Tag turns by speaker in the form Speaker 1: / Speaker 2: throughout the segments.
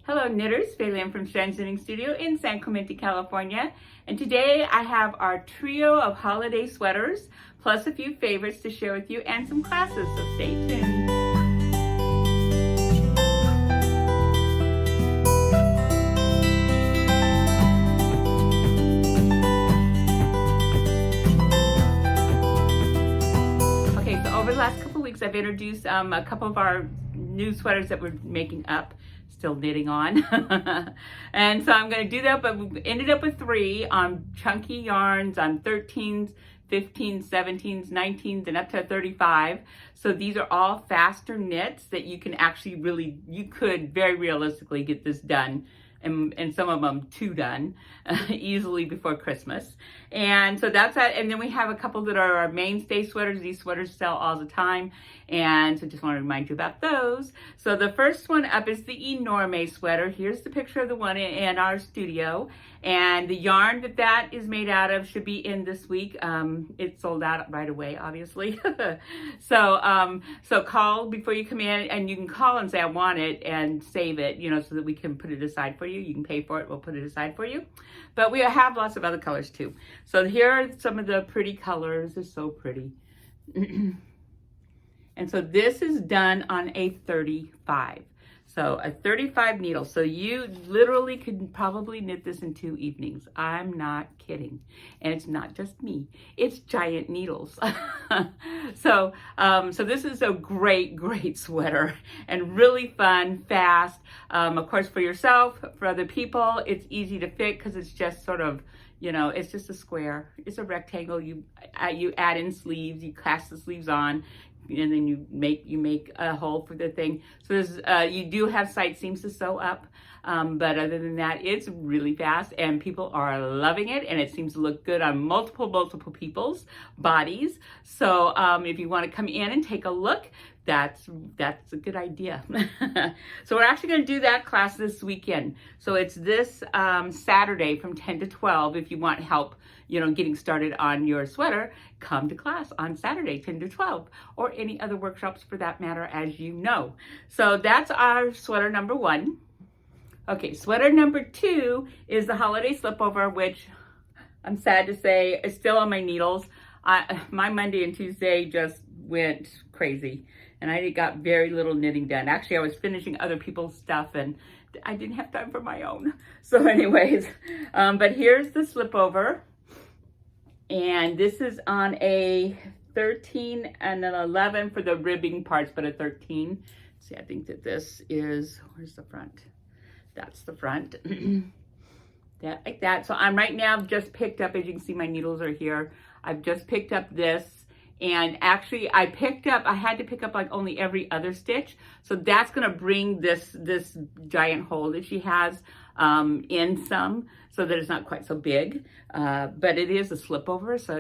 Speaker 1: Hello knitters, Faylin from Strands Knitting Studio in San Clemente, California. And today I have our trio of holiday sweaters, plus a few favorites to share with you and some classes, so stay tuned. Okay, so over the last couple of weeks I've introduced a couple of our new sweaters that we're making up. Still knitting on. And so I'm going to do that, but we ended up with 3 on chunky yarns on 13s, 15s, 17s, 19s, and up to 35. So these are all faster knits that you can actually you could very realistically get this done, and some of them 2 done easily before Christmas. And so that's that. And then we have a couple that are our mainstay sweaters. These sweaters sell all the time, and so just want to remind you about those. So the first one up is the Enorme sweater. Here's the picture of the one in our studio, and the yarn that is made out of should be in this week. It sold out right away, obviously. So call before you come in, and you can call and say I want it and save it, so that we can put it aside for you. You can pay for it, we'll put it aside for you. But we have lots of other colors too. So here are some of the pretty colors. They're so pretty. And so this is done on a 35. So a 35 needle. So you literally could probably knit this in 2 evenings. I'm not kidding. And it's not just me. It's giant needles. So this is a great sweater, and really fun, fast. Of course, for yourself, for other people, it's easy to fit because it's just sort of, it's just a square. It's a rectangle. You add in sleeves. You cast the sleeves on, and then you make a hole for the thing. So there's you do have side seams to sew up, but other than that, it's really fast, and people are loving it, and it seems to look good on multiple people's bodies. So if you want to come in and take a look, that's a good idea. So we're actually going to do that class this weekend. So it's this Saturday from 10 to 12. If you want help, getting started on your sweater, come to class on Saturday, 10 to 12, or any other workshops for that matter, as you know. So that's our sweater number 1. Okay, sweater number 2 is the holiday slipover, which I'm sad to say is still on my needles. My Monday and Tuesday just went crazy, and I got very little knitting done. Actually, I was finishing other people's stuff, and I didn't have time for my own. So anyways, but here's the slipover. And this is on a 13 and an 11 for the ribbing parts, but a 13. See, I think that this is, where's the front? That's the front. That, like that. So I'm right now just picked up, as you can see, my needles are here. I've just picked up this. And actually I had to pick up like only every other stitch. So that's gonna bring this giant hole that she has in some, so that it's not quite so big. But it is a slip over, so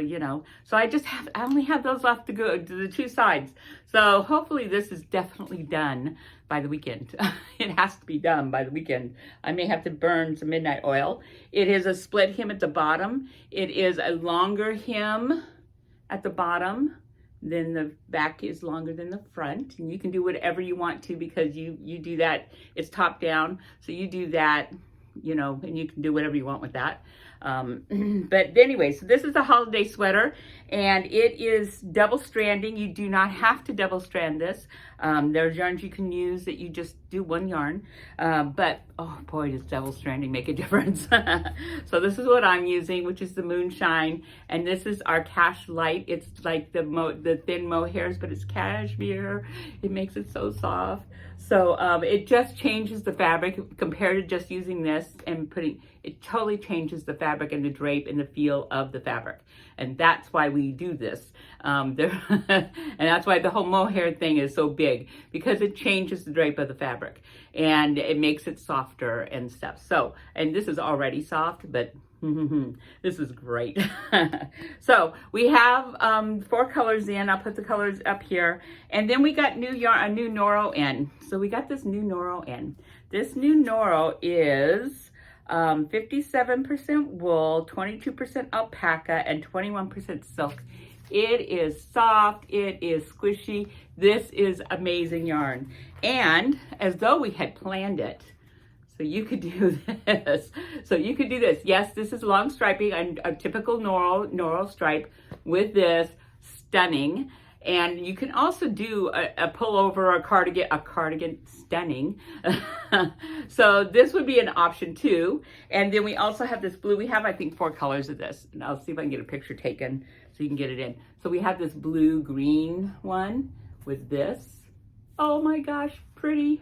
Speaker 1: so I only have those left to go to the 2 sides. So hopefully this is definitely done by the weekend. It has to be done by the weekend. I may have to burn some midnight oil. It is a split hem at the bottom. It is a longer hem at the bottom, then the back is longer than the front, and you can do whatever you want to, because you do that, it's top down, so you do that, and you can do whatever you want with that. But anyway, so this is a holiday sweater, and it is double stranding. You do not have to double strand this. There's yarns you can use that you just do 1 yarn, but oh boy, does double stranding make a difference. So this is what I'm using, which is the Moonshine, and this is our Cash Light. It's like the thin mohairs, but it's cashmere. It makes it so soft. So it just changes the fabric compared to just using this and it totally changes the fabric and the drape and the feel of the fabric. And that's why we do this. And that's why the whole mohair thing is so big, because it changes the drape of the fabric and it makes it softer and stuff. So, and this is already soft, but this is great. So we have 4 colors in. I'll put the colors up here, and then we got a new Noro in. So we got this new Noro in. This new Noro is 57% wool, 22% alpaca, and 21% silk. It is soft, it is squishy. This is amazing yarn. And as though we had planned it, So you could do this. So you could do this. Yes, this is long striping, a typical Norol stripe with this. Stunning. And you can also do a pullover or a cardigan, stunning. So this would be an option too. And then we also have this blue. We have, I think, 4 colors of this. And I'll see if I can get a picture taken so you can get it in. So we have this blue green one with this. Oh my gosh, pretty.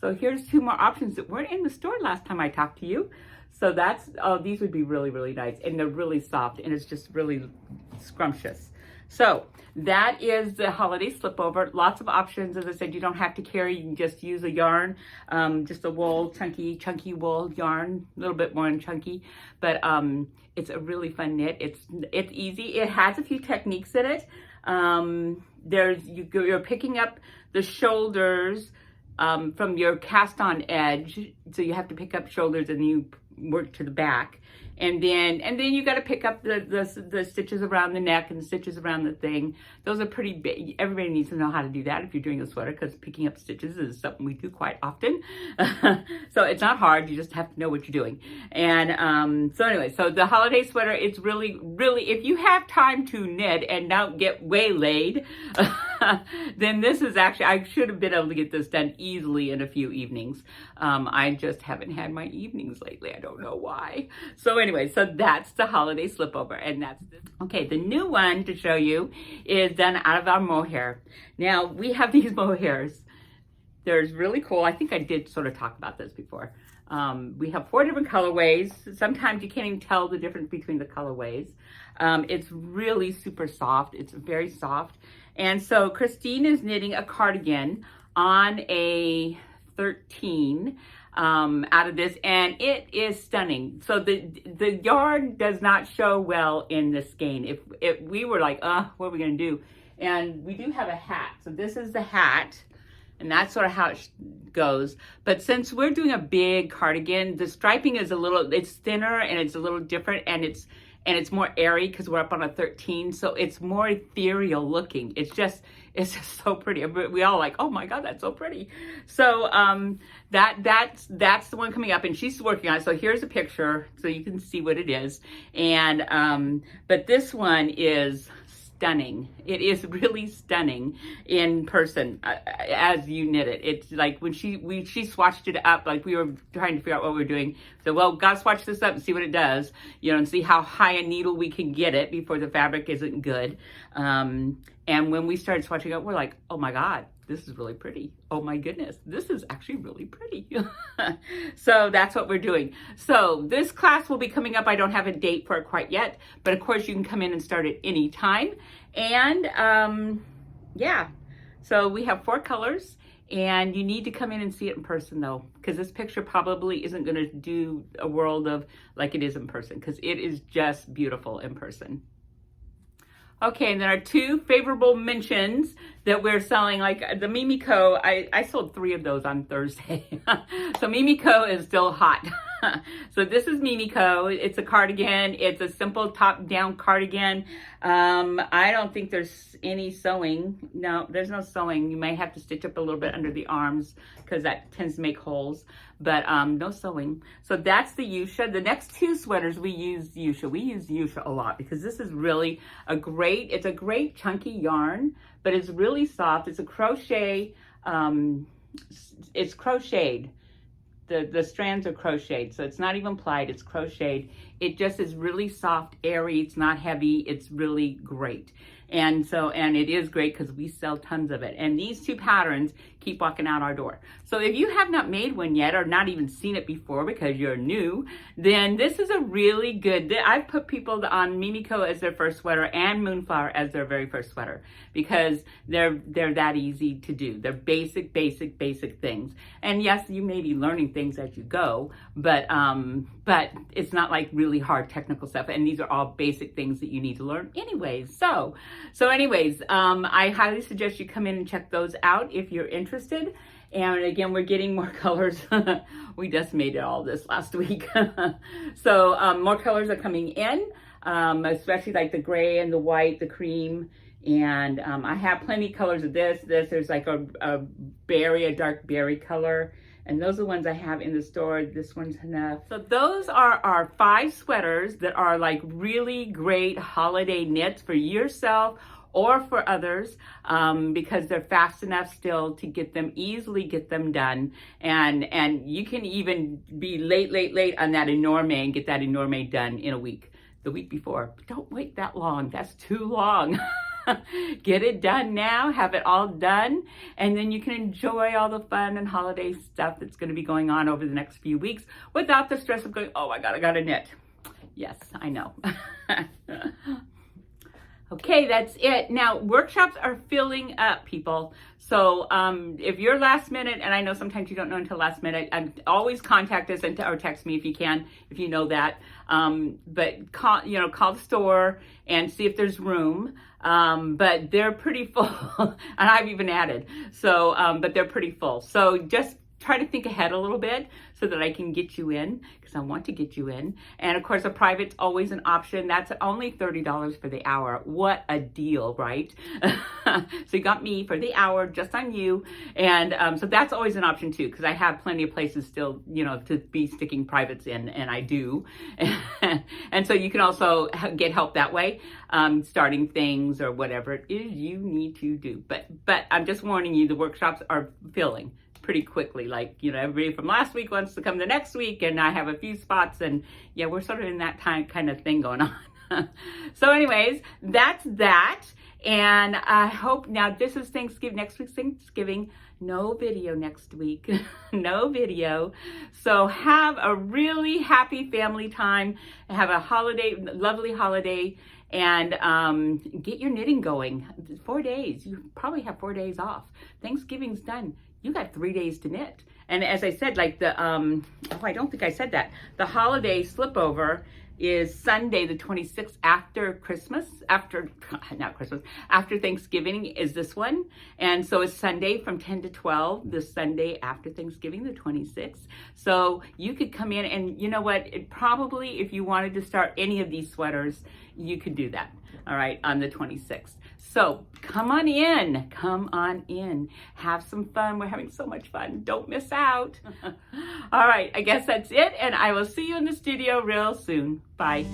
Speaker 1: So here's 2 more options that weren't in the store last time I talked to you. So that's, oh, these would be really, really nice. And they're really soft and it's just really scrumptious. So that is the holiday slipover. Lots of options. As I said, you don't have to carry. You can just use a yarn, just a wool, chunky wool yarn, a little bit more chunky. But it's a really fun knit. It's easy. It has a few techniques in it. You're picking up the shoulders from your cast on edge. So you have to pick up shoulders and you work to the back. And then you got to pick up the stitches around the neck and the stitches around the thing. Those are pretty big. Everybody needs to know how to do that if you're doing a sweater, because picking up stitches is something we do quite often. So it's not hard. You just have to know what you're doing. And so anyway, so the holiday sweater, it's really, really, if you have time to knit and don't get waylaid, then this is actually, I should have been able to get this done easily in a few evenings. I just haven't had my evenings lately. I don't know why. So anyway, so that's the holiday slipover, and that's this. Okay, the new one to show you is done out of our mohair. Now, we have these mohairs. They're really cool. I think I did sort of talk about this before. We have 4 different colorways. Sometimes you can't even tell the difference between the colorways. It's really super soft. It's very soft. And so Christine is knitting a cardigan on a 13 out of this, and it is stunning. So the yarn does not show well in the skein. If we were like, what are we gonna do? And we do have a hat. So this is the hat, and that's sort of how it goes. But since we're doing a big cardigan, the striping is it's thinner and it's a little different, and it's more airy because we're up on a 13, so it's more ethereal looking. It's just so pretty. We all like, oh my God, that's so pretty. So that's the one coming up, and she's working on it. So here's a picture so you can see what it is. And but this one is stunning. It is really stunning in person as you knit it. It's like when she swatched it up, like we were trying to figure out what we were doing. So, well, gotta swatch this up and see what it does, and see how high a needle we can get it before the fabric isn't good. And when we started swatching up, we're like, oh my God, this is really pretty. Oh my goodness, this is actually really pretty. So that's what we're doing. So this class will be coming up. I don't have a date for it quite yet, but of course you can come in and start at any time. And yeah, so we have 4 colors, and you need to come in and see it in person though, because this picture probably isn't going to do a world of like it is in person, because it is just beautiful in person. Okay, and there are 2 favorable mentions that we're selling, like the Mimiko. I sold 3 of those on Thursday. So Mimiko is still hot. So this is Mimiko. It's a cardigan. It's a simple top-down cardigan. I don't think there's any sewing. No, there's no sewing. You might have to stitch up a little bit under the arms because that tends to make holes, but no sewing. So that's the Yusha. The next 2 sweaters we use Yusha. We use Yusha a lot because this is really it's a great chunky yarn, but it's really soft. It's a crochet, it's crocheted. The strands are crocheted, so it's not even plied, it's crocheted. It just is really soft, airy, it's not heavy, it's really great. And it is great because we sell tons of it. And these 2 patterns keep walking out our door. So if you have not made one yet or not even seen it before because you're new, then this is a really good, I've put people on Mimiko as their first sweater and Moonflower as their very first sweater because they're that easy to do. They're basic things. And yes, you may be learning things as you go, but it's not like really hard technical stuff. And these are all basic things that you need to learn anyways. So anyways, I highly suggest you come in and check those out if you're interested. And again, we're getting more colors. We just made it all this last week. So more colors are coming in, especially like the gray and the white, the cream. And I have plenty of colors of this. There's like a dark berry color. And those are the ones I have in the store. This one's enough. So those are our 5 sweaters that are like really great holiday knits for yourself or for others, because they're fast enough still to easily get them done. And you can even be late on that enorme and get that enorme done in a week, the week before. But don't wait that long. That's too long. Get it done now, have it all done, and then you can enjoy all the fun and holiday stuff that's going to be going on over the next few weeks without the stress of going, oh my God, I got to knit. Yes, I know. Okay, that's it. Now, workshops are filling up, people. So if you're last minute, and I know sometimes you don't know until last minute, always contact us or text me if you can, if you know that. But call the store and see if there's room. But they're pretty full, and I've even added. So, but they're pretty full. So just try to think ahead a little bit so that I can get you in, because I want to get you in. And of course, a private's always an option. That's only $30 for the hour. What a deal, right? So you got me for the hour, just on you. And so that's always an option too, because I have plenty of places still, to be sticking privates in, and I do. And so you can also get help that way, starting things or whatever it is you need to do. But I'm just warning you, the workshops are filling pretty quickly. Like, everybody from last week wants to come the next week, and I have a few spots, and yeah, we're sort of in that kind of thing going on. So anyways, that's that. And I hope, now this is Thanksgiving, next week's Thanksgiving, no video next week, no video. So have a really happy family time, have a lovely holiday, and get your knitting going. 4 days, you probably have 4 days off. Thanksgiving's done. You got 3 days to knit. And as I said, like I don't think I said that. The holiday slipover is Sunday, the 26th, after Thanksgiving is this one. And so it's Sunday from 10 to 12, this Sunday after Thanksgiving, the 26th. So you could come in, and you know what? Probably if you wanted to start any of these sweaters, you could do that, all right, on the 26th. So come on in, have some fun. We're having so much fun. Don't miss out. All right, I guess that's it, and I will see you in the studio real soon. Bye.